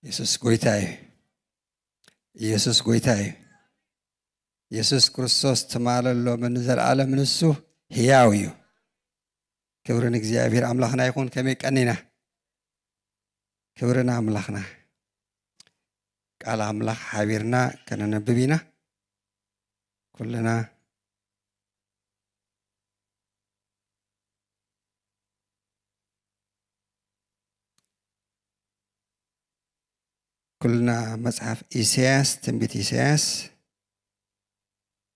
ኢየሱስ ጎይታዬ ኢየሱስ ጎይታዬ ኢየሱስ ክርስቶስ ተማለሎ ምን ዘለዓለም ንሱ ሕያው እዩ ክብርን እግዚአብሔር አምላኽና ይኹን ከመይ ቀኒና ክብርን አምላኽና ቃል አምላኽ ሓቢርና ከነነብብ ኢና ኩልና كلنا مصحف إيساياس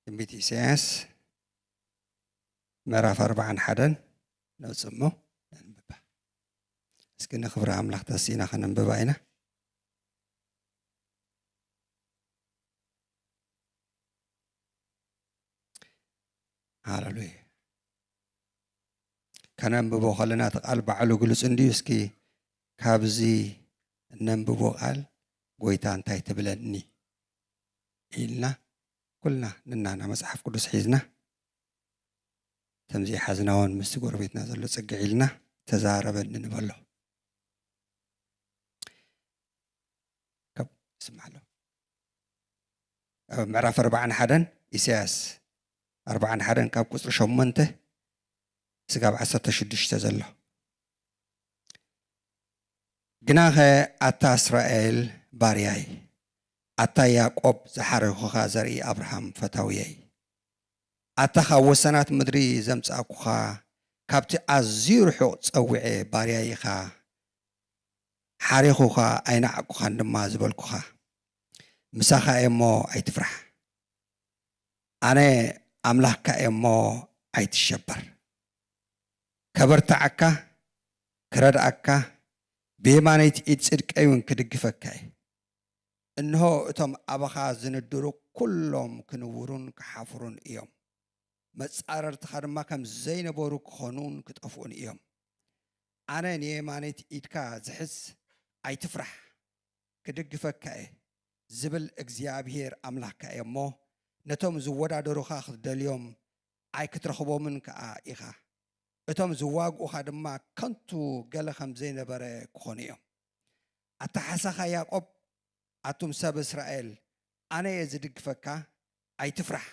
تنبيت إيساياس مراف 4 حدن لو تسمو ننببا اسكنا خبر أملاك تسينا خننببا إنا هاللويا كننببو خلنا تقال بعلو قلس انديوسكي كابزي ننببو قال ጎይታ እንታይ ትብለኒ ኢልና ኩልና ንናና መጽሓፍ ቅዱስ ሒዝና ተምዚ ሓዝናውን ምስ ጎረቤትና ዘሎ ጽግዕ ኢልና ተዛረበን ንበሎ ስማዕሎ ምዕራፍ 41 ኢሳያስ 41 ካብ ቁጽሪ 8 ስጋብ 16 ዘሎ ግናኸ ኣታ እስራኤል ባርያይ ኣታ ያዕቆብ ዝሓረኹኻ ዘርኢ አብርሃም ፈታውየይ ኣታኻ ወሰናት ምድሪ ዘምጻእኩኻ ካብቲ ኣዝዩ ርሑቕ ፀዊዐ ባርያይ ኢኻ ሓሪኹኻ ኣይናዓቅኩኻን ድማ ዝበልኩኻ ምሳኻ እሞ ኣይትፍራሕ ኣነ ኣምላኽካ እሞ ኣይትሸበር ከበርታዓካ ክረድኣካ بيمانيت إتصدق أيون كدقفكاي إنه أتم أبخا زندرو كلهم كنورون كحافرون إيوم مسأرر تخدم كم زين بورو خانون كتقفون إيوم أنا نيمانيت إتكا زحس أي تفرح كدقفكاي زبل إجزيابير أملاك أيمو نتوم زودا دروخا خد اليوم أي كترخبو من كأيخا እቶም ዝዋግኡኻ ድማ ከንቱ ገለ ከም ዘይነበረ ክኾኑ እዮም ኣታሓሳኻ ያዕቆብ ኣቱም ሰብ እስራኤል ኣነ ዝድግፈካ ኣይትፍራሕ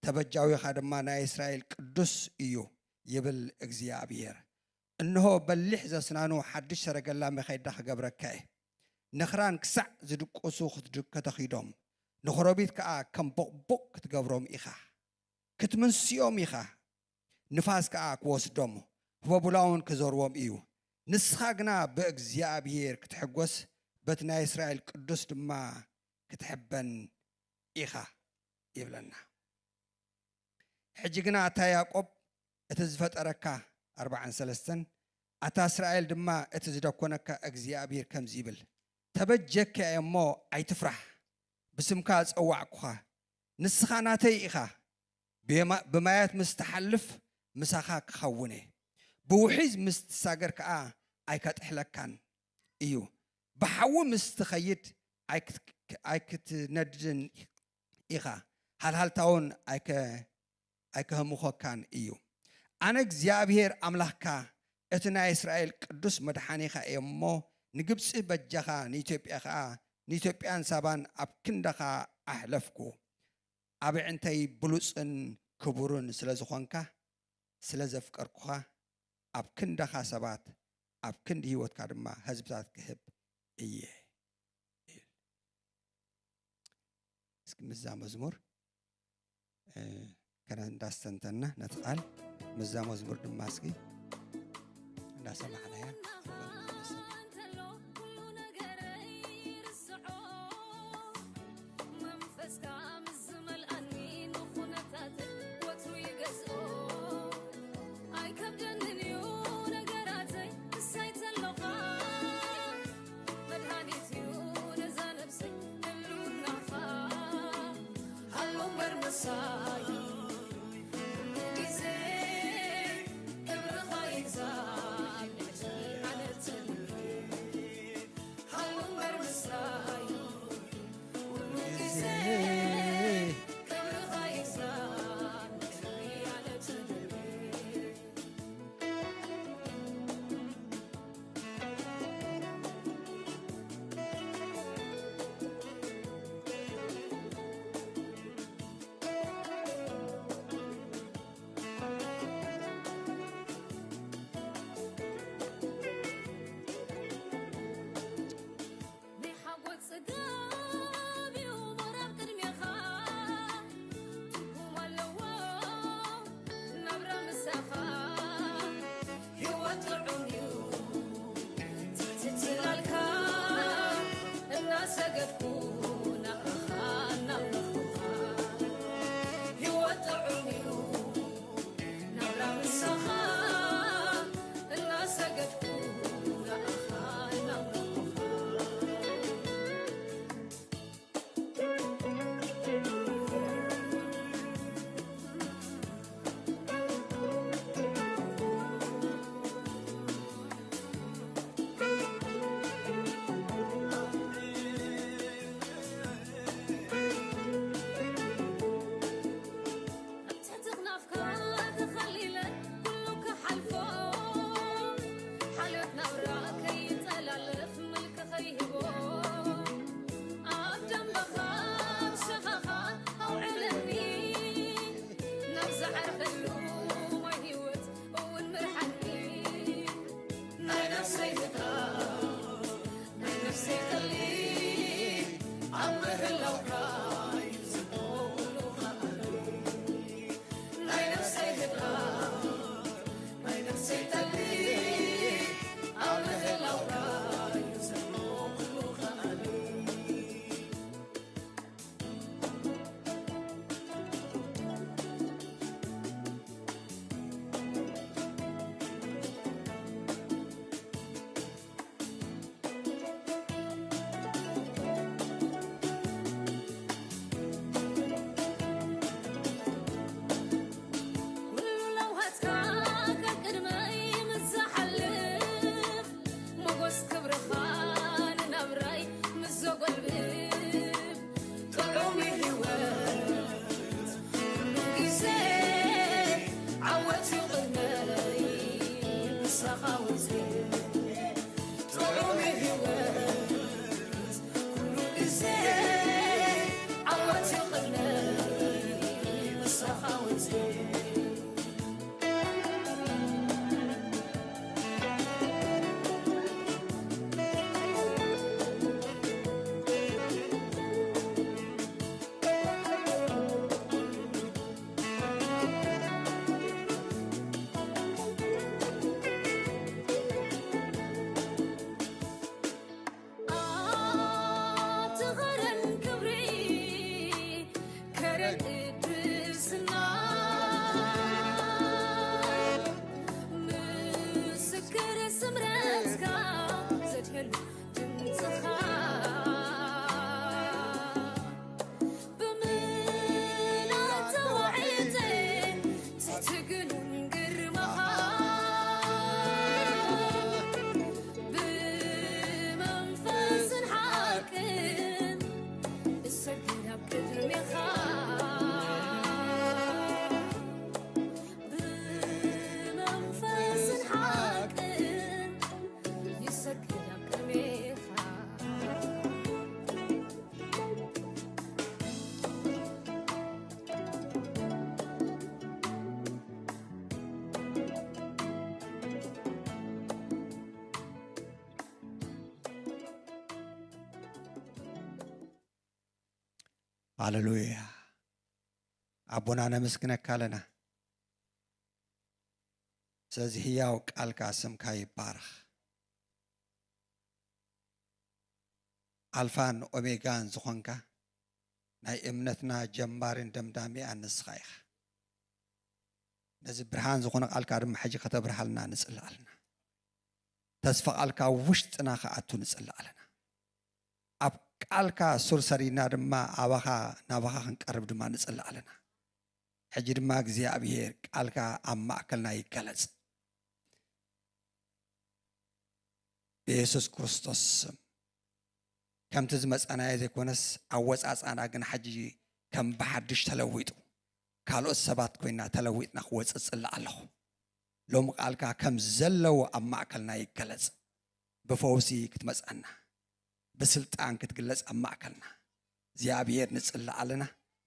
ተበጃዊኻ ድማ ናይ እስራኤል ቅዱስ እዩ ይብል እግዚአብሔር እንሆ በሊሕ ዘስናኑ ሓድሽ ሰረገላ መኸይዳ ክገብረካ ንኽራን ክሳዕ ዝድቆሱ ክትከተኺዶም ንኽሮቢት ከዓ ከም ቦቕቦቕ ክትገብሮም ኢኻ ክትምንስዮም ኢኻ ንፋስ ከዓ ክወስዶም ወቡላውን ክዘርዎም እዩ ንስኻ ግና በእግዚአብሔር ክትሕጎስ በት ናይ እስራኤል ቅዱስ ድማ ክትሕበን ኢኻ ይብለና ሕጂ ግና ኣታ ያዕቆብ እቲ ዝፈጠረካ 43 ኣታ እስራኤል ድማ እቲ ዝደኮነካ እግዚአብሔር ከምዚ ይብል ተበጀከ እሞ ኣይትፍራሕ ብስምካ ፀዋዕኩኻ ንስኻ ናተይ ኢኻ ብማያት ምስተሓልፍ مساخا كخونه بوحيز مستساجر كأ أيكتحلكان إيو بحو مستخيد أيكت ندجن إيخا هل تاون أيك هموخا كان إيو أنا እግዚአብሔር أملاكا إتنا إسرائيل قدوس مدحانيخا إيمو نجبس بجخا نيتوبيان سابان أبكندخا أحلفكو أبي أنتي بلوسن كبرون سلازخوانكا ስለዘፍቀርኩኻ ኣብ ክንደኻ ሰባት ኣብ ክንዲ ህይወትካ ድማ ህዝብታት ክህብ እየ እስኪ ምዛ መዝሙር ከና እንዳስተንተና ነትቃል ምዛ መዝሙር ድማ እስኪ እንዳሰማዕናያ Say, ሃሌሉያ አቦና ነመስግነካ ኣለና ስለዚ ህያው ቃልካ ስምካ ይባረኽ አልፋን ኦሜጋን ዝኾንካ ናይ እምነትና ጀማርን ደምዳሚያን ንስኻ ኢኻ ነዚ ብርሃን ዝኾነ ቃልካ ድማ ሕጂ ከተብርሃልና ንጽልእ ኣለና ተስፋ ቃልካ ውሽጥና ከኣቱ ንጽልእ ኣለና ኣብ ቃልካ ሱር ሰሪና ድማ ኣባኻ ናባኻ ክንቀርብ ድማ ንጽልእ ኣለና ሕጂ ድማ እግዚኣብሔር ቃልካ ኣብ ማእከልና ይገለጽ ብኢየሱስ ክርስቶስ ስም ከምቲ ዝመጸናዮ ዘይኮነስ ኣወጻጻና ግን ሕጂ ከም ብሓድሽ ተለዊጡ ካልኦት ሰባት ኮይና ተለዊጥና ክወፅእ ጽልእ ኣለኹ ሎሚ ቃልካ ከም ዘለዎ ኣብ ማእከልና ይገለጽ ብፈውሲ ክትመጸና ብስልጣን ክትግለጽ ኣብ ማእከልና እግዚኣብሔር ንጽልእ ኣለና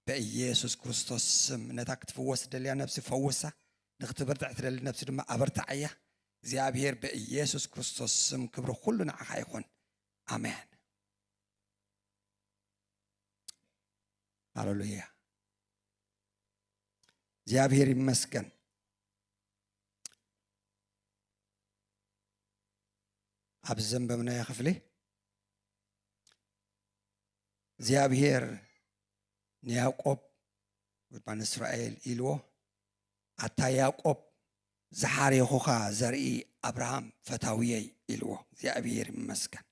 በኢየሱስ ክርስቶስ ስም ነታ ክትፍወስ ደልያ ነፍሲ ፈውሳ ንኽትበርታዕ ትደሊ ነፍሲ ድማ ኣበርታዕያ እግዚአብሔር በኢየሱስ ክርስቶስ ስም ክብር ሁሉ ንዓኻ ይኹን አሜን ሃሌሉያ እግዚአብሔር ይመስገን ኣብ ዘንበብናዮ ክፍሊ እግዚአብሔር ንያዕቆብ ወድማ ንእስራኤል ኢልዎ ኣታ ያዕቆብ ዝሓርኹኻ ዘርኢ አብርሃም ፈታውየይ ኢልዎ እግዚአብሔር ይመስገን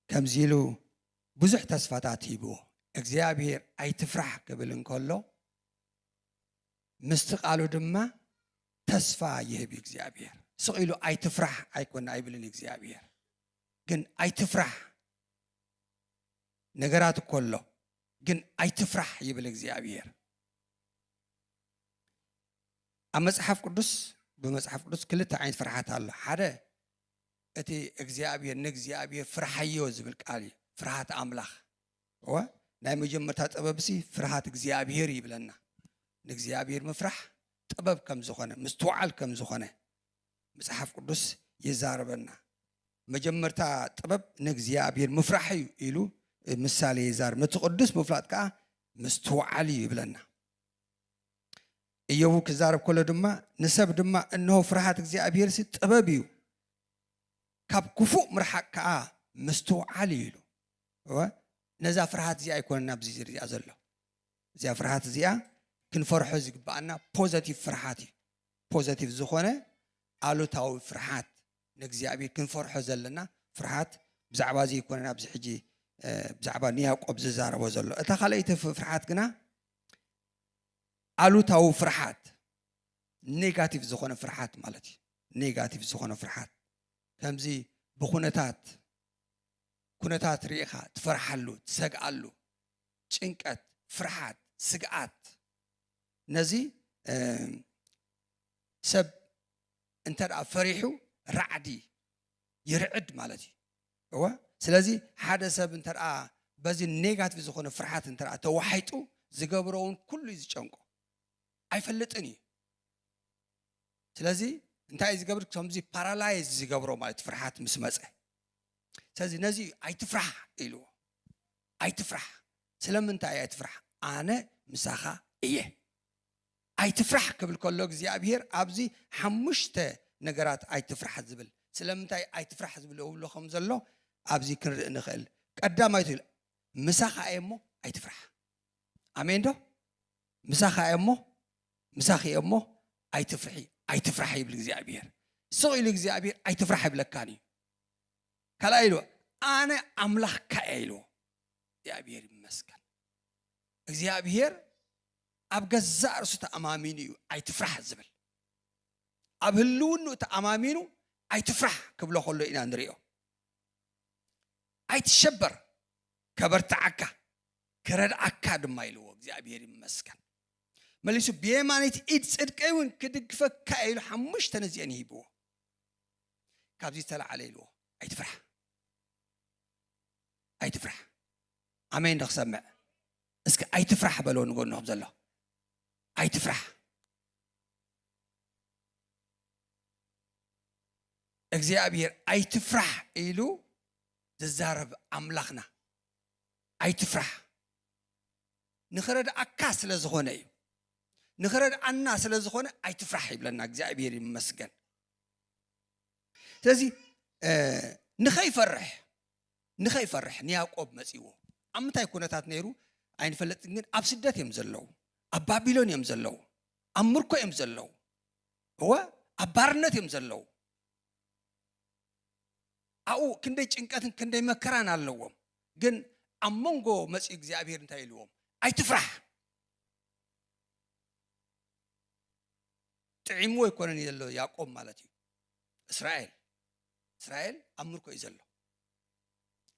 ከምዚ ኢሉ ብዙሕ ተስፋታት ሂብዎ እግዚአብሔር ኣይትፍራሕ ክብል እንከሎ ምስቲ ቃሉ ድማ ተስፋ ይህብ እግዚአብሔር ስቂሉ ኣይትፍራሕ ኣይኮነ ኣይብልን እግዚአብሔር ግን ኣይትፍራሕ ነገራት እኮሎ ግን ኣይትፍራሕ ይብል እግዚአብሔር ኣብ መጽሓፍ ቅዱስ በመጽሓፍ ቅዱስ ክልተ ዓይነት ፍርሃት ኣሎ ሓደ እቲ እግዚአብሔር ንእግዚአብሔር ፍርሃዮ ዝብል ቃል ፍርሃት ኣምላኽ ወ ናይ መጀመርታ ጥበብሲ ፍርሃት እግዚአብሔር ይብለና ንእግዚአብሔር ምፍራሕ ጥበብ ከም ዝኾነ ምስትውዓል ከም ዝኾነ መጽሓፍ ቅዱስ ይዛረበና መጀመርታ ጥበብ ንእግዚአብሔር ምፍራሕ እዩ ኢሉ ምሳሌ ይዛረብ ነቲ ቅዱስ ምፍላጥ ከዓ ምስትውዓል ይብለና ኢዮብ ክዛረብ ከሎ ድማ ንሰብ ድማ እነሆ ፍርሃት እግዚአብሔር ሲ ጥበብ እዩ ካብ ክፉእ ምርሓቅ ከዓ ምስትውዓል ኢሉ ነዛ ፍርሃት እዚኣ ኣይኮነና ኣብዚ ዝርኣ ዘሎ እዚኣ ፍርሃት እዚኣ ክንፈርሖ ዝግባአና ፖዘቲቭ ፍርሃት እዩ ፖዘቲቭ ዝኾነ ኣሉታዊ ፍርሃት ንእግዚአብሔር ክንፈርሖ ዘለና ፍርሃት ብዛዕባ እዚ ይኮነና ኣብዚ ሕጂ ብዛዕባ ንያዕቆብ ዝዛረቦ ዘሎ እታ ካልአይቲ ፍርሃት ግና ኣሉታዊ ፍርሃት ኔጋቲቭ ዝኾነ ፍርሃት ማለት እዩ ኔጋቲቭ ዝኾነ ፍርሃት ከምዚ ብኩነታት ሪኢኻ ትፈርሓሉ ትሰግኣሉ ጭንቀት ፍርሃት ስግኣት ነዚ ሰብ እንተደኣ ፈሪሑ ራዕዲ ይርዕድ ማለት እዩ ስለዚ ሓደ ሰብ እንተደኣ በዚ ኔጋቲቭ ዝኾነ ፍርሃት እንተደኣ ተዋሒጡ ዝገብሮውን ኩሉ ዝጨንቆ ኣይፈልጥን እዩ ስለዚ እንታይ ዝገብር ከምዚ ፓራላይዝ ዝገብሮ ማለት ፍርሃት ምስ መፀ ስለዚ ነዚ ኣይትፍራሕ ኢልዎ ኣይትፍራሕ ስለምንታይ ኣይትፍራሕ ኣነ ምሳኻ እየ ኣይትፍራሕ ክብል ከሎ እግዚአብሔር ኣብዚ ሓሙሽተ ነገራት ኣይትፍራሕ ዝብል ስለምንታይ ኣይትፍራሕ ዝብል እብሎ ከም ዘሎ ኣብዚ ክንርኢ ንኽእል ቀዳማይቱ ምሳኻ እየ እሞ ኣይትፍራሕ ኣሜን ዶ ምሳኻ እየ እሞ ምሳኺ እየ እሞ ኣይትፍራሕ ይብል እግዚአብሔር ስቕ ኢሉ እግዚአብሔር ኣይትፍራሕ ይብለካን እዩ ካልኣይ ኢልዎ ኣነ ኣምላኽካ እየ ኢልዎ እግዚአብሔር ይመስገን እግዚአብሔር ኣብ ገዛእ ርእሱ ተኣማሚኑ እዩ ኣይትፍራሕ ዝብል ኣብ ህልውኑ ተኣማሚኑ ኣይትፍራሕ ክብሎ ከሎ ኢና ንሪኦ ኣይትሸበር ከበርትዓካ ክረድዓካ ድማ ኢልዎ እግዚአብሔር ይመስገን መሊሱ ብየማኒት ኢድ ጽድቀ እውን ክድግፈካ ኢሉ ሓሙሽተ ነዚአን ይሂብዎ ካብዚ ዝተላዓለ ኢልዎ ኣይትፍራሕ ኣሜን ንኽሰምዕ እስኪ ኣይትፍራሕ በልዎ ንጎንኹም ዘሎ ኣይትፍራሕ እግዚአብሔር ኣይትፍራሕ ኢሉ ዝዛረብ ኣምላኽና ኣይትፍራሕ نخرد أكاس لزخوني نخرد عنا سلزخوني أي تفرح يبلنا እግዚአብሔር ይመስገን ስለዚህ ንኸይ ፈርሕ ንያዕቆብ መጺዎ ኣምታይ ኩነታት ነይሩ ኣይንፈለጥ ግን ኣብ ስደት እዮም ዘለው ኣብ ባቢሎን እዮም ዘለው ኣብ ምርኮ እዮም ዘለው ኣብ ባርነት እዮም ዘለው ኣኡ ክንደይ ጭንቀትን ክንደይ መከራን ኣለዎም ግን ኣብ መንጎ መጺ እግዚአብሔር እንታይ ኢልዎም ኣይትፍራሕ ጥዒሞ ይኮነን ዘሎ ያዕቆብ ማለት እዩ እስራኤል ኣብ ምርኮ እዩ ዘሎ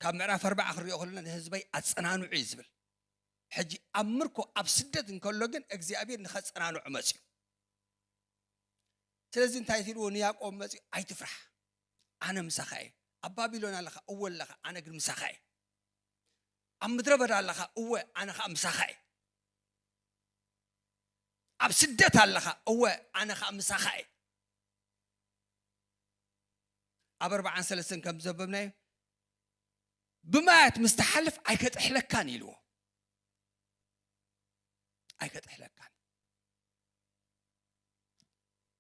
ካብ ምዕራፍ 4 ክሪኦ ከለና ንህዝበይ ኣጸናንዑ ይዝብል ሕጂ ኣብ ምርኮ ኣብ ስደት እንከሎ ግን እግዚአብሔር ንኸጸናንዑ መጺኡ ስለዚህ እንታይ ትልዎ ንያዕቆብ መጺኡ ኣይትፍራሕ ኣነ ምሳኻ እየ ኣብ ባቢሎን ኣለኻ እወ ኣለኻ ኣነ ግን ምሳኻ እየ ኣብ ምድረ በዳ ኣለኻ እወ ኣነ ኸ ምሳኻ እየ ኣብ ስደት ኣለኻ እወ ኣነ ኸ ምሳኻ እየ ኣብ 43 ከም ዘበብናዮ بمات مستحلف أيكت إحلكان يلو أيكت إحلكان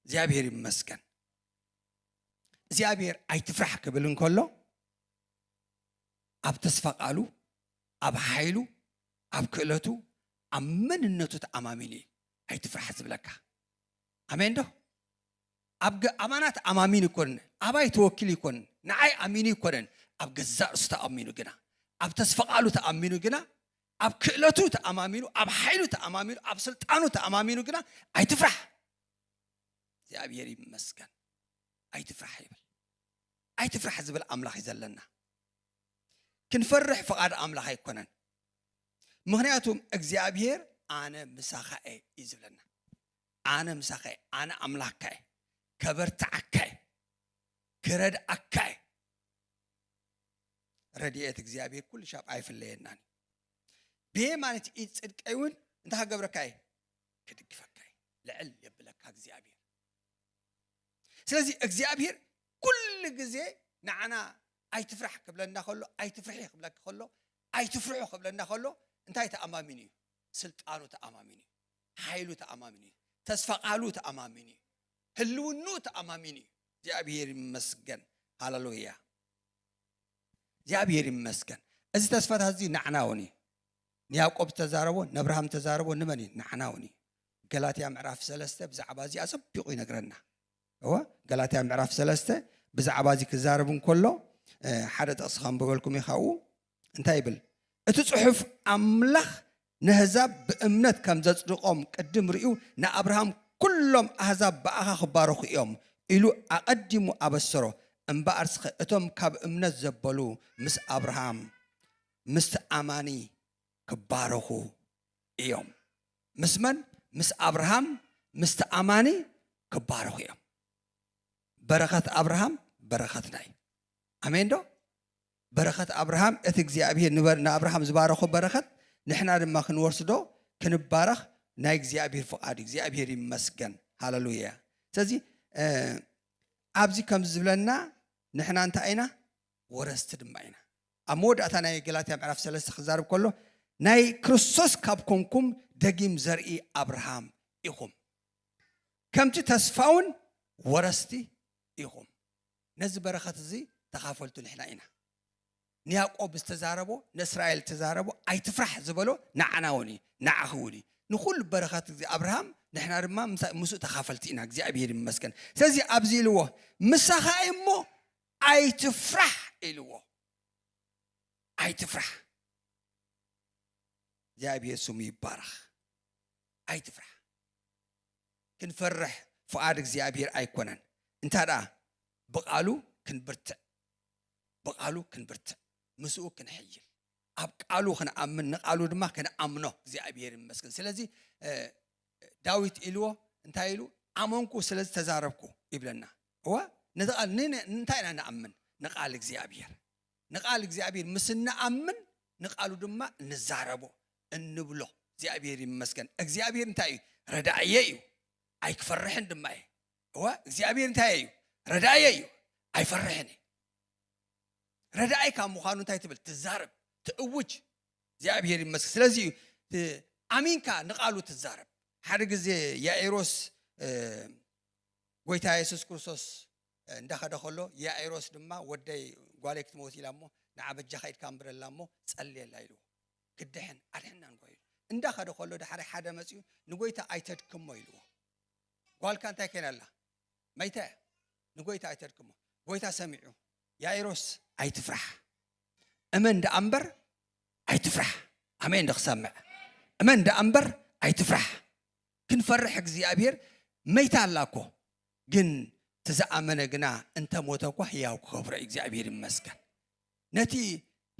زيابير مسكن زيابير أي تفرح قبلن كله أب تصفق قالو أب حيلو أب كلتو أمن النتو تأماميني أي تفرح زبلك أمين ده أبقى أمانات أمامين يكون أباي توكل يكون نعي أمين يكون أب جزاء استأمينه جنا أب تصفقالو تأمينه جنا أب كلتو تأمامينه أب حيلو تأمامينه أب سلطانو تأمامينه جنا أي تفرح زي أبي يري مسكن أي تفرح يبل أي تفرح زبل أملاخ يزلنا كنفرح فقاد أملاخ يكونن مغنياتهم أجزابير أنا مساخة يزلنا أنا مساخة أنا أملاك كبرت أكاي كرد أكاي رديت እግዚአብሔር كل شاب عايف اللينان بيمانت يصدق ايون انت هغبركاي كدغفكاي لعل يبلك እግዚአብሔር ስለዚህ እግዚአብሔር كل ጊዜ نعنا اي تفرح قبلنا خلو اي تفرحي قبلك خلو اي تفرحوا قبلنا خلو انتي تأماميني سلطانو تأماميني حيلو تأماميني تسفقالو تأماميني هلونو تأماميني እግዚአብሔር ይመስገን ሃሌሉያ እግዚአብሔር ይመስገን እዚ ተስፋት እዚ ንዓናውኒ ንያዕቆብ ተዛረቦ ነብርሃም ተዛረቦ ንመን ንዓናውኒ ገላትያ ምዕራፍ 3 ብዛዕባ እዚ ኣጸቢቑ ይነግረና ገላትያ ምዕራፍ 3 ብዛዕባ እዚ ክዛረብ እንከሎ ሓደ ጥቕስ ከንብበልኩም ይኻው እንታይ ይብል እቲ ጽሑፍ ኣምላኽ ንህዛብ ብእምነት ከም ዘጽድቆም ቅድም ርኢዩ ንኣብርሃም ኩሎም ኣሕዛብ በኣኻ ክባረኹ እዮም ኢሉ ኣቐዲሙ ኣበሰሮ እምበኣር እቶም ካብ እምነት ዘበሉ ምስ ኣብርሃም ምስ ተኣማኒ ክባረኹ እዮም ምስ መን ምስ ኣብርሃም ምስ ተኣማኒ ክባረኹ እዮም በረኸት ኣብርሃም በረኸትና እዩ ኣሜን ዶ በረኸት ኣብርሃም እቲ እግዚአብሔር ንኣብርሃም ዝባረኹ በረኸት ንሕና ድማ ክንወርስዶ ክንባረኽ ናይ እግዚአብሔር ፍቃድ እግዚአብሔር ይመስገን ሃሌሉያ ስለዚ ኣብዚ ከም ዝብለና ንሕና እንታይ ኢና ወረስቲ ድማ ኢና ኣብ መወዳእታ ናይ ገላትያ ምዕራፍ 3 ክዛረብ ከሎ ናይ ክርስቶስ ካብ ኮንኩም ደጊም ዘርኢ ኣብርሃም ኢኹም ከምቲ ተስፋውን ወረስቲ ኢኹም ነዚ በረኸት እዚ ተኻፈልቱ ንሕና ኢና ንያዕቆብ ዝተዛረቦ ንእስራኤል ተዛረቦ ኣይትፍራሕ ዝበሎ ንዓናውኒ ንዓኽውኒ ንኹሉ በረኸት እዚ ኣብርሃም ንሕና ድማ ምስኡ ተኻፈልቲ ኢና እግዚአብሔር ይመስገን ስለዚ ኣብዚ ኢልዎ ምሳኻ እሞ ኣይትፍራሕ ኢልዎ ኣይትፍራሕ እግዚአብሔር ስሙ ይባረኽ ኣይትፍራሕ ክንፈርሕ ፍቃድ እግዚአብሔር ኣይኮነን እንታይ ደኣ ብቃሉ ክንብርትዕ ምስኡ ክንሕይል ኣብ ቃሉ ክንኣምን ንቃሉ ድማ ክንኣምኖ እግዚአብሔር ይመስገን ስለዚ ዳዊት ኢልዎ እንታይ ኢሉ ኣመንኩ ስለዚ ተዛረብኩ ይብለና ነተቃል እንታይ ኢና ንኣምን ንቃል እግዚአብሔር ምስ ንኣምን ንቃሉ ድማ ንዛረቦ እንብሎ እግዚአብሔር ይመስገን እግዚአብሔር እንታይ እዩ ረዳእየ እዩ ኣይክፈርሕን ድማ እዩ እግዚአብሔር እንታይ እዩ ረዳእየ እዩ ኣይፈርሕን ረዳእይ ካብ ምዃኑ እንታይ ትብል ትዛረብ ትእውጅ እግዚአብሔር ይመስገን ስለዚ ኣሚንካ ንቓሉ ትዛረብ ሓደ ግዜ ያኢሮስ ጎይታ ኢየሱስ ክርስቶስ እንዳኸደ ከሎ ያኢሮስ ድማ ወደይ ጓሌክ ትሞት ኢላሞ ንዓበጃ ኸይድ ካምብረላሞ ጸልየላ ኢሉ ክድሕን ኣድሕና ንጎይ እንዳኸደ ከሎ ድሓሪ ሓደ መጽዩ ንጎይታ ኣይተድክሞ ኢሉ ጓልካ እንታይ ከናላ ማይታ ንጎይታ ኣይተድክሞ ጎይታ ሰሚዑ ያኢሮስ ኣይትፍራሕ እመን ደኣምበር ኣይትፍራሕ ኣሜን ደኽሰምዕ እመን ደኣምበር ኣይትፍራሕ ክንፈርሕ እግዚኣብሔር መይታ ኣላኮ ግን ተዛኣመነ ግና እንተ ሞተ እኳ ሕያው ክኸብሮ እግዚኣብሔር ይመስገን ነቲ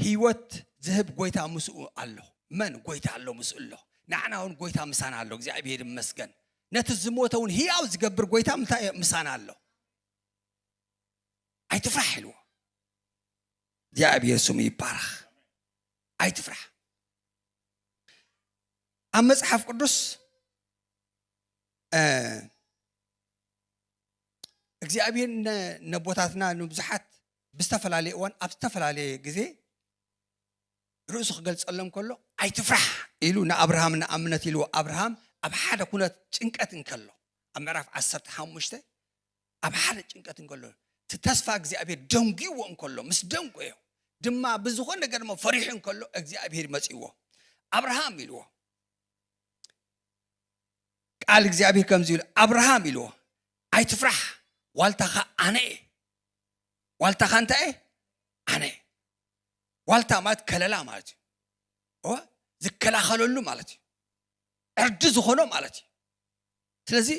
ህይወት ዝህብ ጎይታ ምስኡ ኣሎ መን ጎይታ ኣሎ ምስኡ ኣሎ ንዓና እውን ጎይታ ምሳና ኣሎ እግዚኣብሔር ይመስገን ነቲ ዝሞተ እውን ሕያው ዝገብር ጎይታ ምሳና ኣሎ ኣይትፍራሕ ኢልዎ እግዚአብሔር ስሙ ይባረክ ኣይትፍራሕ ኣብ መጽሓፍ ቅዱስ እግዚአብሔር ነቦታትና ንብዙሓት ብዝተፈላለየ እዋን ኣብ ዝተፈላለየ ግዜ ርእሱ ክገልጸሎም ከሎ ኣይትፍራሕ ኢሉ ንኣብርሃም ንኣምነት ኢልዎ ኣብርሃም ኣብ ሓደ ኩነት ጭንቀት እንከሎ ኣብ ምዕራፍ 15 ኣብ ሓደ ጭንቀት እንከሎ ተስፋ እግዚአብሔር ደንጊዎ እንከሎ ምስ ደንጎዮ ድማ ብዙኾነ ነገር ድማ ፈሪሕ እንከሎ እግዚአብሔር መጽይዎ ኣብርሃም ኢልዎ ቃል እግዚአብሔር ከምዚ ኢሉ ኣብርሃም ኢልዎ ኣይትፍራሕ ዋልታኻ ኣነ ዋልታኻ እንታይ ኣነ ዋልታ ማለት ከለላ ማለት እዩ ዝከላኸለሉ ማለት እዩ ዕርዲ ዝኾኖ ማለት እዩ ስለዚ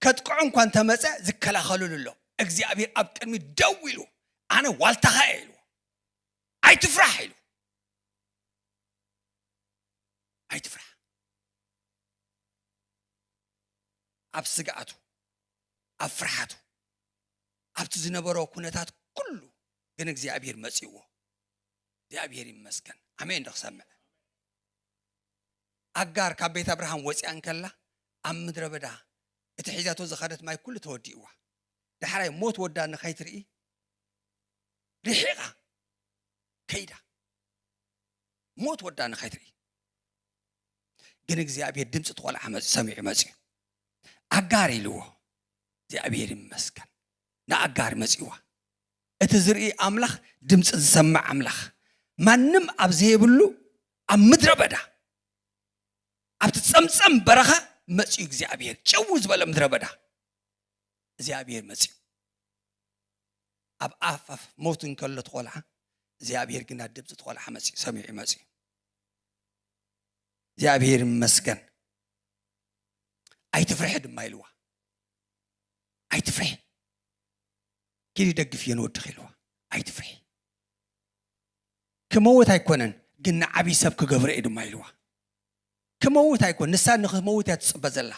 ከጥቅዑ እንኳን ተመፀ ዝከላኸለሉ ኣሎ እግዚአብሔር ኣብ ቅድሚ ደው ኢሉ ኣነ ዋልታኻ ኢሉ ኣይትፍራሕ ኢሉ ኣይትፍራሕ ኣብ ስጋኣቱ ኣብ ፍርሓቱ ኣብቲ ዝነበሮ ኩነታት ኩሉ ግን እግዚአብሔር መጽይዎ እግዚአብሔር ይመስገን ኣሜን ደኽሰምዕ ኣጋር ካብ ቤት አብርሃም ወፅያን ከላ ኣብ ምድረ በዳ እቲ ሒዛቶ ዝኸደት ማይ ኩሉ ተወዲእዋ ድሕራይ ሞት ወዳ ንኸይትርኢ ርሒቓ ከይዳ ሞት ወዳ ንኸይትርኢ ግን እግዚአብሔር ድምፂ ትቆልዓ ሰሚዑ መጽዩ ኣጋር ኢልዎ እግዚአብሔር ይመስገን ንኣጋር መጽይዋ እቲ ዝርኢ ኣምላኽ ድምፂ ዝሰምዕ ኣምላኽ ማንም ኣብ ዘይብሉ ኣብ ምድረ በዳ ኣብቲ ጸምጸም በረኻ መጽዩ እግዚአብሔር ጨው ዝበለ ምድረ በዳ እግዚአብሔር መጽዩ ኣብ ኣፍ ሞት እንከሎ ትቆልዓ እግዚአብሔር ግና ድምፂ ትቆልዓ መጽዩ ሰሚዑ መጽዩ እግዚአብሔር ይመስገን ኣይትፍርሕ ድማ ኢልዋ ኣይትፍርሕ كيف يدقف ينود خلوه أيتفرح كموت هيكونن قلنا عبي سبك قبر إيد ما يلوه كموت هيكون نسان نخموت هتصب زلا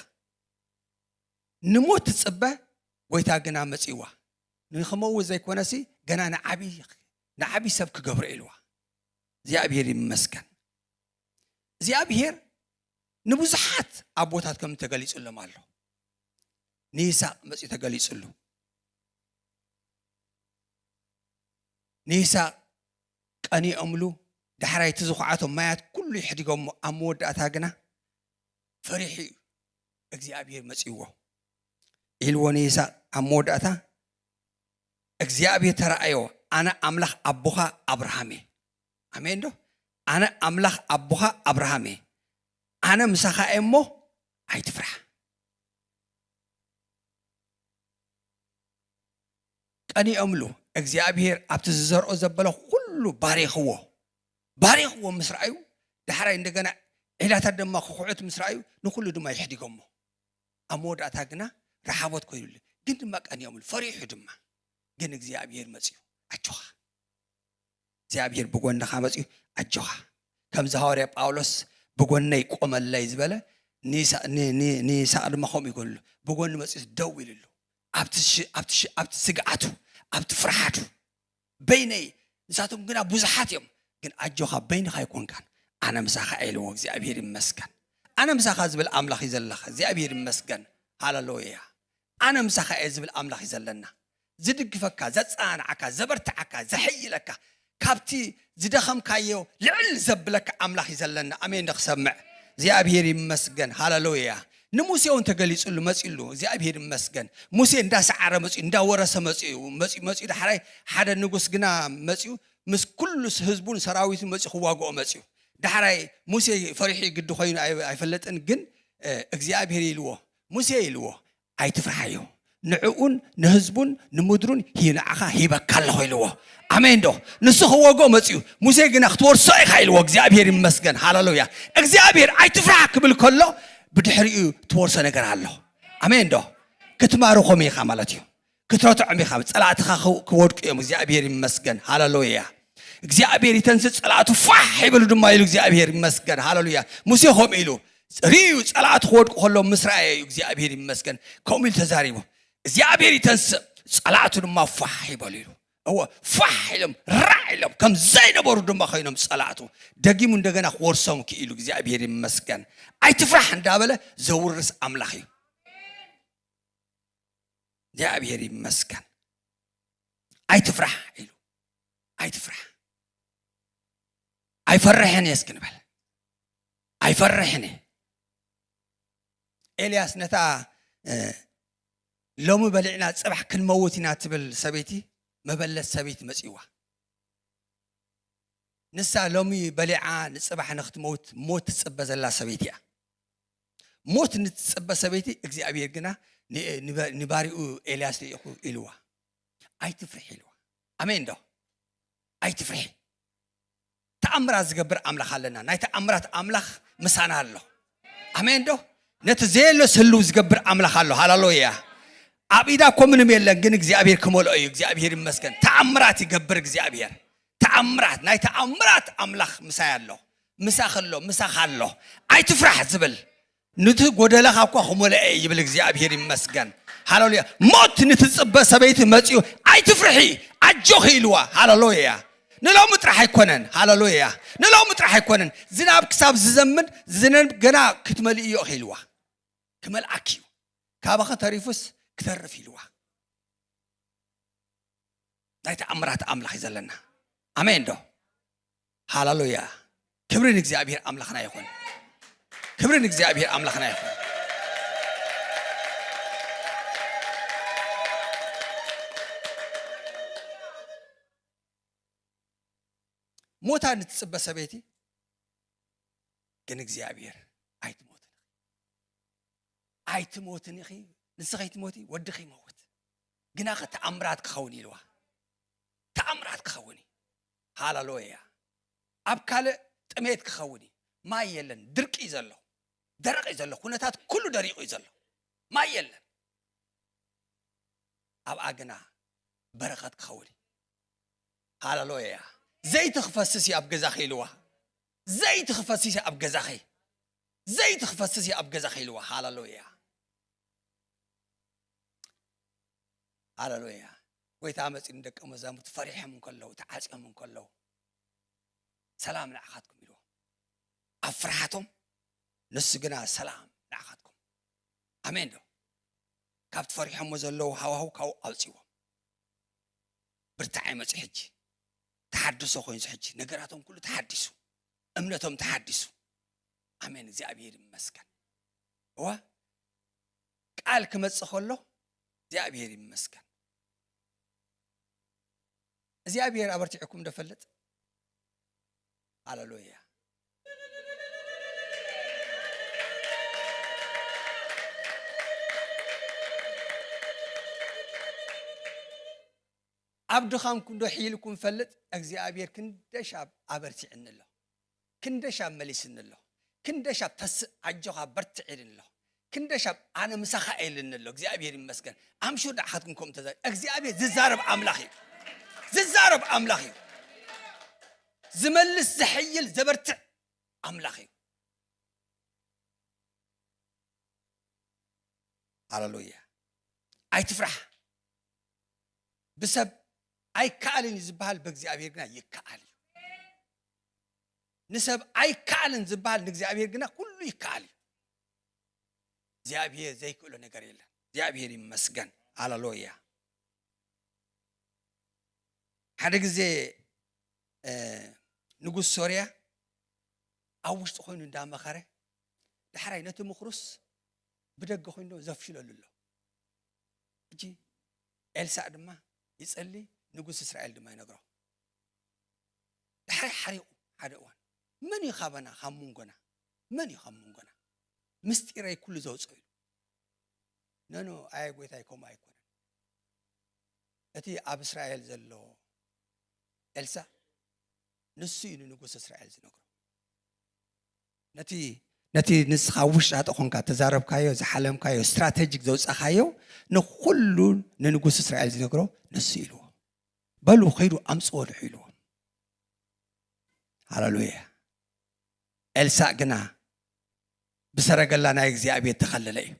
نموت تصبه ويتا قنا مسيوه نخموت زي كونسي قنا نعبي سبك قبر إيلوه زي أبير مسكن زي أبير نبوزحات أبوتات كم تقليس الله ماله نيسا مسي تقليس الله نيسا قني أملو دحراي تزخعاتهم مايات كل يحدقهم أمود أتاقنا فريحي እግዚአብሔር መጽይዎ ኢልዎ ነይሳ ኣሞድ ኣታ እግዚአብሔር ተራእዮ ኣነ ኣምላኽ ኣቦኻ አብርሃም ኣሜን ዶ ኣነ ኣምላኽ ኣቦኻ አብርሃም ኣነ ምሳኻ እሞ ኣይትፍራሕ ቀኒ እምሉ እግዚአብሔር ኣብቲ ዝዘርኦ ዘበለ ሁሉ ባሪኽዎ ምስራዩ ድሕራይ እንደገና ዒላታት ድማ ክኹዕት ምስራዩ ንኩሉ ድማ ይሕዲጎሞ ኣሞድ ኣታ ግና ረሓቦት ኮይኑሉ ግን ድማ ቀኒ እምሉ ፈሪሑ ድማ ግን እግዚአብሔር መጽዩ ኣጆኻ እግዚአብሔር ብጎንኻ መጽዩ ኣጆኻ ከም ዝሐዋርያ ጳውሎስ ብጎነይ ቆመለይ ዝበለ ኒሳ ድማ ከምኡ ይጎንሉ ብጎን መጽዩ ደው ኢሉሉ ኣብቲ ስግዓቱ ኣብቲ ፍርሓቱ በይነይ ንሳቶም ግና ብዙሓት እዮም ግን ኣጆኻ በይንኻ ይኮንካን ኣነ ምሳኻ ኢልዎ እግዚአብሔር ይመስገን ኣነ ምሳኻ ዝብል ኣምላኽ ይዘለኻ እግዚአብሔር ይመስገን ሃሌሉያ ኣነ ምሳኻ ዝብል ኣምላኽ ይዘለና ዝድግፈካ ዘጻንዓካ ዘበርትዓካ ዘሕይለካ ካብቲ ዝደኸምካዮ ልዕል ዘብለካ ኣምላኽ ይዘለና ኣሜን ንኽሰምዕ እግዚአብሔር ይመስገን ሃሌሉያ ንሙሴውን ተገሊጹሉ መጽሉ እግዚአብሔር ይመስገን ሙሴ እንዳሰዓረ መጽኡ እንዳወረሰ መጽኡ ዳሕራይ ሓደ ንጉስ ግና መጽኡ ምስ ኩሉ ህዝቡን ሰራዊቱ መጽኡ ክዋግኦ መጽኡ ዳሕራይ ሙሴ ፈሪሒ ግድ ኮይኑ አይፈለጥን ግን እግዚአብሔር ይልዎ ሙሴ ይልዎ አይትፍራዩ ንዕኡን ንህዝቡን ንምድሩን ሂናዓኻ ሂበካለሁ ይልዎ አሜን ዶ ንሱ ክዋግኦ መጽኡ ሙሴ ግና ክትወርሶ ይልዎ እግዚአብሔር ይመስገን ሃሌሉያ እግዚአብሔር አይትፍራ ክብል ከሎ بدحريو تورس نجار الله أمين ده كتمارو خمي خاملاتيو كترات عمي خام صلاة كورك يوم እግዚአብሔር ይመስገን ሃሌሉያ እግዚአብሔር ይተንስ صلاة فح يبلو دم يلو እግዚአብሔር ይመስገን ሃሌሉያ ሙሴ ሆም ይሉ ሪዩ صلاة خورك كله مسرائي እግዚአብሔር ይመስገን كوميل تزاريبو እግዚአብሔር ይተንስ صلاة دم فح يبلو هو فح يلم راعلم كم زين برو دم خينم صلاته دقيم እንደገና خورسهم كيلو እግዚአብሔር ይመስገን አይትፍራህ እንዳበለ ዘውርስ አምላኽ እግዚአብሔር ይመስገን አይትፍራህ ይሉ አይትፍራህ አይፈርህን ያስከንበል አይፈርህን ኤልያስ ነታ ሎሙ በልዕና ጽባሕ ክንመውቲና ትብል ሰበይቲ መበለት ሰበይቲ መጽዋ ንሳ ሎሚ በልዓ ንጽባሕ ንኽትሞት ሞት ጽበዘላ ሰበይቲያ ሞት ንጽበ ሰበይቲ እግዚአብሔር ግና ንባሪኡ ኤልያስ ይልዋ አይትፍርሕ ይልዋ አሜን ዶ አይትፍርሕ ተአምራት ዝገብር አምላኽ አለና ናይ ተአምራት አምላኽ ምሳና አለ አሜን ዶ ነት ዘየሎ ስሉ ዝገብር አምላኽ አለ ሃሌሉያ አቢዳ ኮምንም የለን ግን እግዚአብሔር ከሞልኦ እግዚአብሔር ይመስገን ተአምራት ይገብር እግዚአብሔር ተአምራት ናይ ተአምራት አምላኽ ምሳ ያለው ምሳ خلو ምሳ خالو አይትፍራህ ዝብል ንት ጎደለኻ እኮ ኸሞለአ ይብል እግዚአብሔር ይመስገን ሃሌሉያ ሞት ንትጽበ ሰበይቲ መጽኡ አይትፍርሒ አጆኺ ይልዋ ሃሌሉያ ንሎም ጥራሕ አይኮነን ሃሌሉያ ንሎም ጥራሕ አይኮነን ዝናብ ክሳብ ዝዘምን ዝነብ ገና ክትመልእ ይኦ ይልዋ ክመልአኪ ካባኸ ተሪፉስ ክተርፍ ይልዋ ናይ ተአምራት አምላኽ ይዘለና አሜን ዶ ሃሌሉያ ክብርን እግዚአብሔር አምላኽና ይሁን ክብርን እግዚአብሔር አምላኽና ይሁን ሞታ ንትጽበ ሰበይቲ ግን እግዚአብሔር አይትሞትን ይኺ ንስኸይት ሞቲ ወድኺ ሞት ግና ተአምራት ክኸውን ይልዋ ተአምራት ክኸውን ሃሌሉያ አብካለ ጥሜት ክኸውን ማይ የለን ድርቅ ይዘሎ ደረቅ ይዘሎ ኩነታት ኩሉ ደሪቁ ይዘሎ ማይ የለን አብ አግና በረከት ክኸውን ሃሌሉያ ዘይት ክፈስስ አብ ገዛኺ ይልዋ ዘይት ክፈስስ አብ ገዛኺ ዘይት ክፈስስ አብ ገዛኺ ይልዋ ሃሌሉያ ሃሌሉያ ወይታ መጽን ደቀ መዛሙርት ፈሪሕም እንከለው ተዓጽም እንከለው ሰላም ንዓኻትኩም ይልዋ አፍራሃቶም ንስ ግና ሰላም ንዓኻትኩም አሜን ዶ ካብት ፈሪሕም ዘለው ሃዋው ካው አውጽዎ ብርታዕ መጽ ሕጂ ተሐድሶ ኮይን ሕጂ ነገራቶም ኩሉ ተሐድሱ እምነቶም ተሐድሱ አሜን እግዚአብሔር ይመስገን ዋ ቃል ከመጽእ ከሎ እግዚአብሔር ይመስገን እግዚአብሔር አበርቲዕኩም እንደፈለጥ ሃሌሉያ አብዱኻም ኩንዶ ሒልኩም ፈለጥ እግዚአብሔር ክንደሻብ አበርቲዕንሎ ክንደሻብ መሊስንሎ ክንደሻብ ተስ አጆኻ በርቲዕንሎ ክንደሻብ አነ ምሳኻ ኤልንሎ እግዚአብሔር ይመስገን አምሹ ዳሓትኩም ኮም ተዛ እግዚአብሔር ዝዛረብ አምላኽ ዝዛረብ አምላኽ ዝመልስ ዝሕይል ዘበርትዕ አምላኽ ሃሌሉያ አይትፍራህ بسب أي كائن زبال بإግዚአብሔር جنا يكائن نسب أي كائن زبال بإግዚአብሔር جنا كله يكائن እግዚአብሔር زي كل ነገር የለም እግዚአብሔር ይመስገን ሃሌሉያ ሓደ ጊዜ ንጉስ ሶርያ አውሽጥ ኮይኑ እንዳመኸረ دحري نت مخرس بدق خوينو زفشلو له اجي إلسا دما يصلي نغوس اسرائيل دما ينغرو دحري حريق حدوان من يخابنا خمونغنا من يخمونغنا مستيري كل زوصو نانو اي غويتاي كوم ايكون اتي اب اسرائيل زلو إلسا نسي نغوس اسرائيل زنغرو نتي نسخاوش اتخونكا تزارب كايو زحلم كايو استراتيجيك زوص خايو نخلو نغوس اسرائيل زنغرو نسيلو بلو خيرو امصول حيلو هاللويا إلسا جنا بسرقلا نايك زيابي تخللي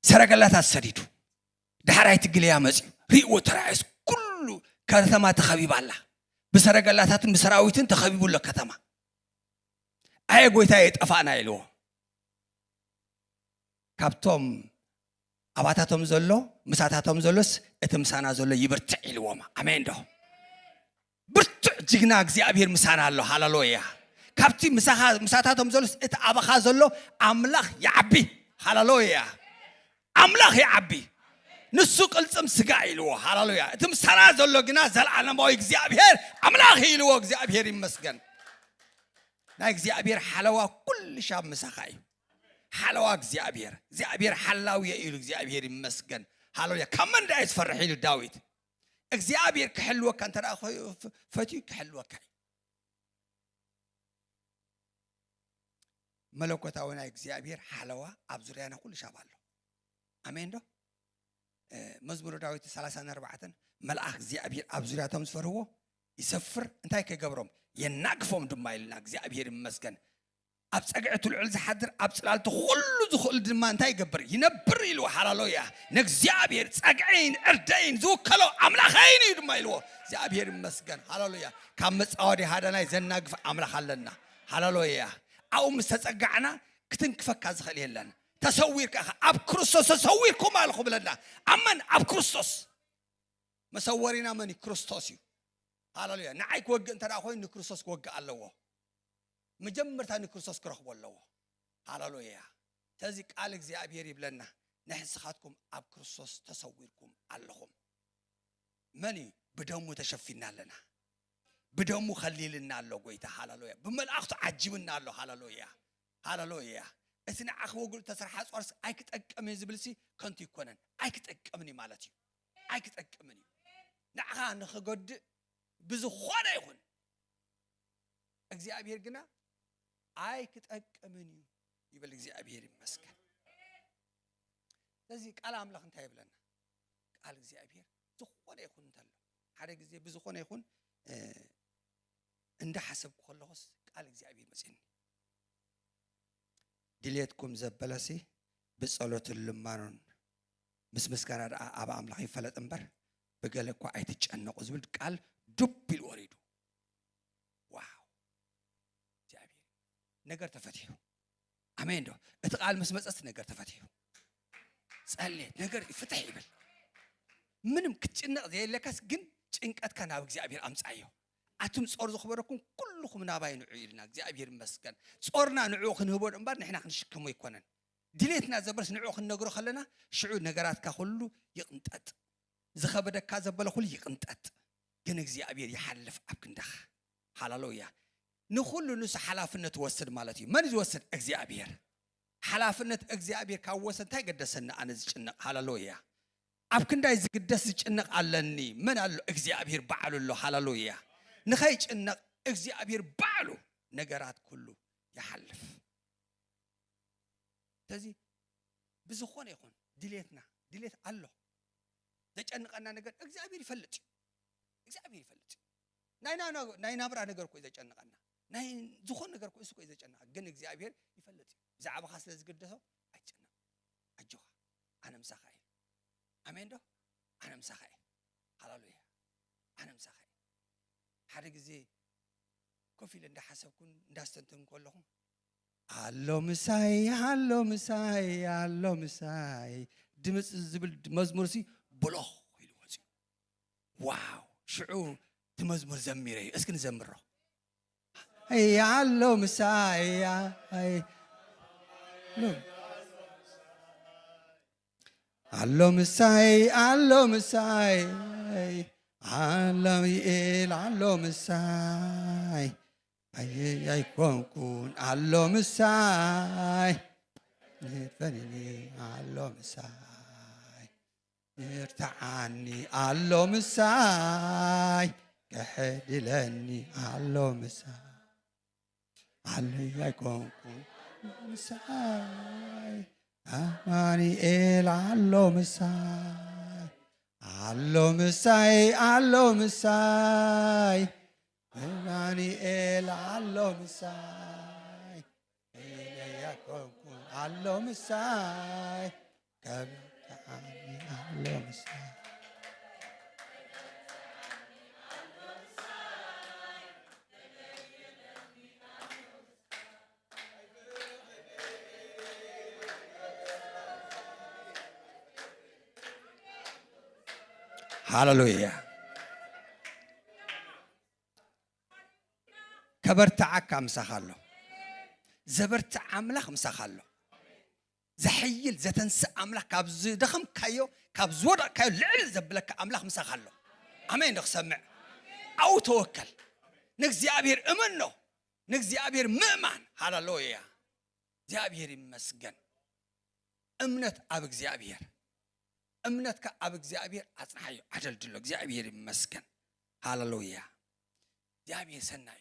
سرقلا تسديدو دحراي تقليا مصي ريو ترايس كله كرتما تخبيب الله بسرقلا تاتن بسراويتن تخبيبو لكتما اي غويتا يطفانا يلو كابتوم اباتاتوم زلو مساتاتوم زلوس اتمسانا زلو يبرتع يلوما امين دو برتع جigna እግዚአብሔር ምሳና አለው ሃሌሉያ ካብቲ ምሳታቶም ዘሎስ እቲ አባኻ ዘሎ አምላኽ ያዕቢ ሃሌሉያ አምላኽ ያዕቢ ንሱ ቅልጽም ስጋ ኢልዎ ሃሌሉያ እቲ ምሳና ዘሎ ግና ዘላለም እግዚአብሔር አምላኽ ኢልዎ እግዚአብሔር ይመስገን ናይ እግዚአብሔር ሓለዋ ኩል ሻብ ምሳኻይ ሓለዋ እግዚአብሔር ሓላው ኢሉ እግዚአብሔር ይመስገን ሃሌሉያ ከመን ዳይት ፈርሕ ኢሉ ዳዊት እግዚአብሔር ከሕልወካ እንተ ደኣ ፈትዩ ከሕልወካ መለኮታዊ ናይ እግዚአብሔር ሓለዋ ኣብ ዙርያና ኩሉ ሻብ ኣሎ አሜን ዶ መዝሙረ ዳዊት 34 መልአክ እግዚአብሔር ኣብ ዙርያቶም ዝፈርዎ ይሰፍር እንታይ ከገብሮም የናቅፎም ድማ ይልና እግዚአብሔር ይመስገን ኣብ ጸግዕቱ ልዑል ዝሓድር ኣብ ጽላልቱ ኩሉ ዝኽእል ድማ እንታይ ይገብር ይነብር ኢልዎ ሃሌሉያ ንእግዚአብሔር ጸግዒን ዕርደይን ዝውከሎ ኣምላኸይን እዩ ድማ ኢልዎ እግዚአብሔር ይመስገን ሃሌሉያ ካብ መጻወዲ ሃዳናይ ዘናግፍ ኣምላኽ ኣለና ሃሌሉያ ኣው ምስተጸጋዕና ክትንክፈካ ዝኽእል የለን ተሰዊርካ ኣብ ክርስቶስ ተሰዊርኩም አልኹም ብለና ኣመን ኣብ ክርስቶስ መሰወሪና መን ክርስቶስ እዩ ሃሌሉያ ንዓይ ክወግእ እንተ ደኣ ኮይኑ ንክርስቶስ ክወግእ ኣለዎ مجمرتا نكرسوس كرخبو الله هاللويا تزي قال እግዚአብሔር ይብለና نحسخاتكم اب كرسوس تسويركم اللهم مني بدمو تشفينا لنا بدمو خليلنا الله قويتا هاللويا بملأخت عجبنا الله هاللويا اسنا اخو قلت تسرح صورس اي كتقمني زبلسي كنت يكونن اي كتقمني مالتي اي كتقمني نعها نخغد بزخونه يكون እግዚአብሔር ግና አይ ከተቀመኒ ይበል እግዚአብሔር ይመስገን ስለዚህ ቃል አምላክ እንታይ ይብለና ቃል እግዚአብሔር ዝኾነ ይኹን እንተሎ ሓደ ግዜ ብዝኾነ ይኹን እንደ ሐሰብ ኮለሆስ ቃል እግዚአብሔር መጽኒ ድሌትኩም ዘበለሲ በጸሎት ልማኑን ምስጋና አባ አምላክ ይፈለጥ እንበር በገለኳ አይተጨነቁ ዝብል ቃል ዱብ ይል ወሪዱ ነገር ተፈትዩ አሜን ዶ እቲ ቃል መስመጽት ነገር ተፈትዩ ጸልይ ነገር ይፍትህ ይብል ምንም ክትጭነቅ ዘይለከስ ግን ጭንቀት ከናብ እግዚአብሔር አምጻዮ አቱም ጾር ዝኽበረኩም ኩልኩም ናባይ ንዑ ይልና እግዚአብሔር ይመስገን ጾርና ንዑ ክንህቦ እንባር ንሕና ክንሽከሞ ይኮነን ድሌትና ዘበርስ ንዑ ክንነግሮ ከለና ሽዑ ነገራትካ ሁሉ ይቅንጠጥ ዝኸበደካ ዘበለ ሁሉ ይቅንጠጥ ግን እግዚአብሔር ይሐልፍ አብክንዳህ ሃሌሉያ ንኹሉ ንስ ሓላፍነት ወስድ ማለት እዩ ማን ይወስድ እግዚአብሔር ሓላፍነት እግዚአብሔር ካወሰን ታይ ገደሰና አነ ዝጭነቅ ሃሌሉያ አብክንዳይ ዝግደስ ዝጭነቅ አለኒ ምን አለ እግዚአብሔር ባዕሉ ሎ ሃሌሉያ ንኸይ ጭነቅ እግዚአብሔር ባዕሉ ነገራት ሁሉ ይሐልፍ ስለዚህ ብዙኾነ ይኹን ድሌት አለ ዘጨነቀና ነገር እግዚአብሔር ይፈልጥ ናይና ብራ ነገር ኮይ ዘጨነቀና ናይ ዝኾነ ነገር ኮይ እሱ ኮይ ዘጨነቀ ግን እግዚአብሔር ይፈልጥ ዛዕባ ካስለ ዝግደሰው አይጨነቅ አጆኻ አነምሳኻይ አሜን ዶ አነምሳኻይ ሃሌሉያ አነምሳኻይ ሓደ ግዜ ኮፊል እንደ ሐሰብኩን እንዳስተንተን ኮለኹም አሎ ምሳይ ድምጽ ዝብል መዝሙርሲ ብሎኽ ኢሉ ወፂ ዋው ሽዑ መዝሙር ዘሚረይ እስኪ ንዘምሮ አሎ ምሳይ አሎ ምሳይ አሎ ምሳይ አላሚኤል አሎ ምሳይ አይኮንኩን አሎ ምሳይ ፈኒኒ አሎ ምሳይ ይርታዓኒ አሎ ምሳይ ከሕድለኒ አሎ ምሳይ አለይ አይኮንኩን ምሳይ አማኒኤል አሎ ምሳይ አሎ ምሳይ አሎ ምሳይ አማኒኤል አሎ ምሳይ ያቆምኩን አሎ ምሳይ ከብታኒ አሎ ምሳይ ሃሌሉያ ከበርታዓካ ምሳኻሎ ዘበርታዕ አምላኽ ምሳኻሎ ዘሕይል ዘተንስእ አምላኽ ካብ ዝደኸምካዮ ካብ ዝወደቕካዮ ልዕል ዘብለካ አምላኽ ምሳኻሎ አሜን ንኽሰምዕ አው ተወከል ንእግዚአብሔር እመኖ ንእግዚአብሔር ምእማን ሃሌሉያ እግዚአብሔር ይመስገን እምነት አብ እግዚአብሔር እምነትካ አብ እግዚአብሔር አጽናዮ አደልድሎ እግዚአብሔር ይመስገን ሃሌሉያ እግዚአብሔር ሰናይ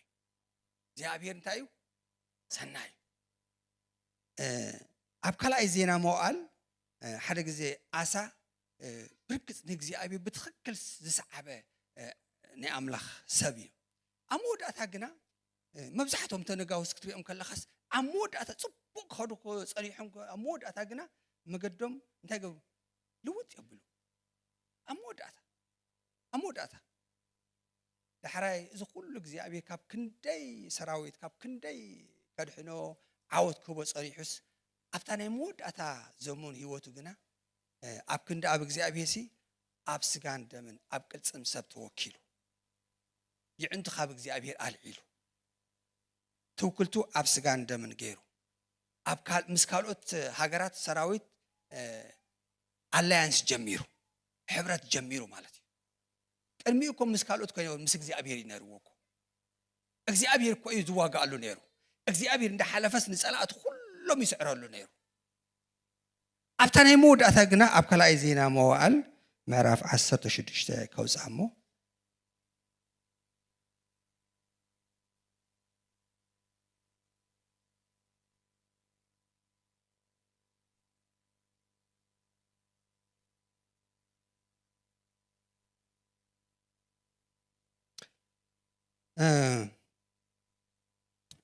እግዚአብሔር እንታዩ ሰናይ አብ ካልኣይ ዜና መዋዕል ሓደ ግዜ አሳ ብርግጽ ንእግዚአብሔር ብትኽክል ዝሰዓበ ናይ አምላኽ ሰብ እዩ ኣብ መወዳእታ ግና መብዛሕትኦም ተነጋውስ ክትሪኦም ከለኻስ ኣብ መወዳእታ ጽቡቕ ክኸዱ ጸኒሖም ኣብ መወዳእታ ግና መገዶም እንታይ ገብሩ ልውጥ يبلو أموداتا دحراي إذا كل እግዚአብሔር ካብ ክንደይ ሰራዊት ካብ ክንደይ ከድሕኖ ዓወት ክቦ ጸሪሑስ ኣብታ ናይ መወዳእታ ዘመን ህይወቱ ግና ኣብ ክንደ ኣብ እግዚአብሔር ሲ ኣብ ስጋን ደምን ኣብ ቅልጽም ሰብ ተወኪሉ ይዕንቱ ካብ እግዚአብሔር አልዒሉ ተውክልቱ ኣብ ስጋን ደምን ገይሩ ኣብ ምስ ካልኦት ሃገራት ሰራዊት አላያንስ ጀሚሩ ሕብረት ጀሚሩ ማለት እዩ ቅድሚኡኩም ምስ ካልኦት ኮይኖም ምስ እግዚአብሔር ይነርዎኩ እግዚአብሔር እኮ እዩ ዝዋጋሉ ነይሩ እግዚአብሔር እንዳሓለፈስ ንጸላእት ሁሉም ይስዕረሉ ነይሩ ኣብታ ናይ መወዳእታ ግና ኣብ ካልኣይ ዜና መዋዕል ምዕራፍ 16 ከውፃሞ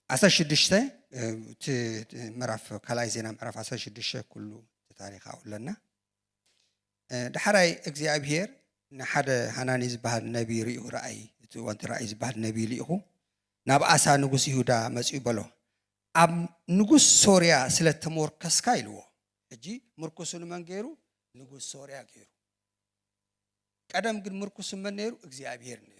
عسى شدشته مرف كلاي زينا مرف عسى شدشته كله تاريخ أولنا دحراي إخزيابير نحد هنانيز بعد نبي ريو رأي وانت رأيز بعد نبي ريو ناب عسى نجوس يهودا مسيبلو أب نجوس سوريا سلت تمور كسكايلو أجي مركوسون من غيرو نجوس سوريا غيرو كدام قد مركوسون من نيرو إخزيابير نيرو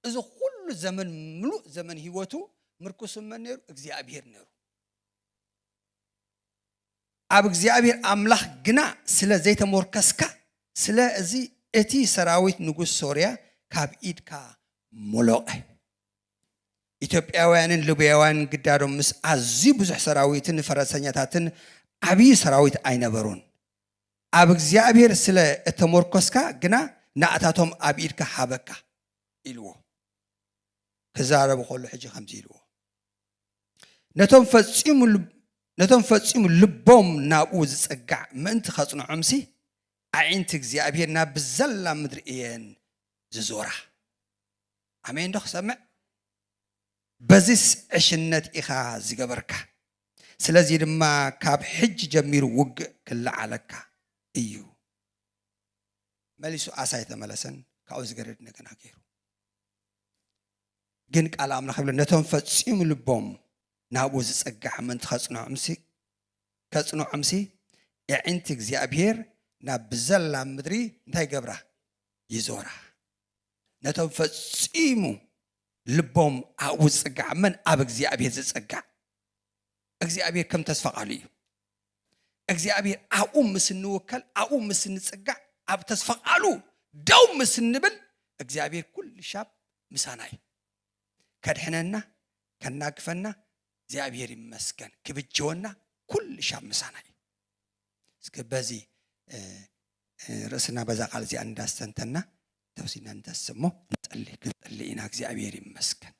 إذا كل زمن ملو زمن هيوتو مركوس من نيرو እግዚአብሔር نيرو أب እግዚአብሔር أملاخ جنا سلا زيت موركسكا سلا زي أتي سراويت نجوس سوريا كاب إيد كا ملوء إثيوبياوين ليبياوين قدارهم مس عزي بزح سراويتن فرنسياتن أبي سراويت أين برون أب እግዚአብሔር سلا تموركسكا جنا نعتاتهم أب إيد كا حبكا إلو كزارة بقول حجي خمسيلو نتم فتصيم اللبوم نابوز سقع ما انت خاصنا عمسي عينتك زيابير ناب الزلة مدرئين ززورة عمين دخ سمع بزيس عشنت إخا زيقبركا سلازي لما كاب حج جمير وق كل عليك إيو ماليسو آسايتا ملسن كاوز قرد نكنا كيرو جنك على أمر خبر نتهم فتسيم اللبوم نابوز سقع من تخصنا عمسي كصنع عمسي يعنتك زيابير نابزل مدري نتاي قبره يزوره نتهم فتسيمو لبوم عاوز سقع من أبك زيابير سقع እግዚአብሔር ከም ተስፋ ቃሉ እዩ እግዚአብሔር አኡ ምስንወከል አኡ ምስንጽጋ አብ ተስፋ ቃሉ ደው ምስንብል እግዚአብሔር ኩል ሻብ ምሳናይ ከድሕነና ከናግፈና እግዚአብሔር ይመስገን ክብጀውና ኩል ሻብ ምሳናይ እስከ በዚ ርዕስና በዛ ቃል እዚ እንዳስተንተና ተውሲና እንተስሞ እንጸልይ ኢና እግዚአብሔር ይመስገን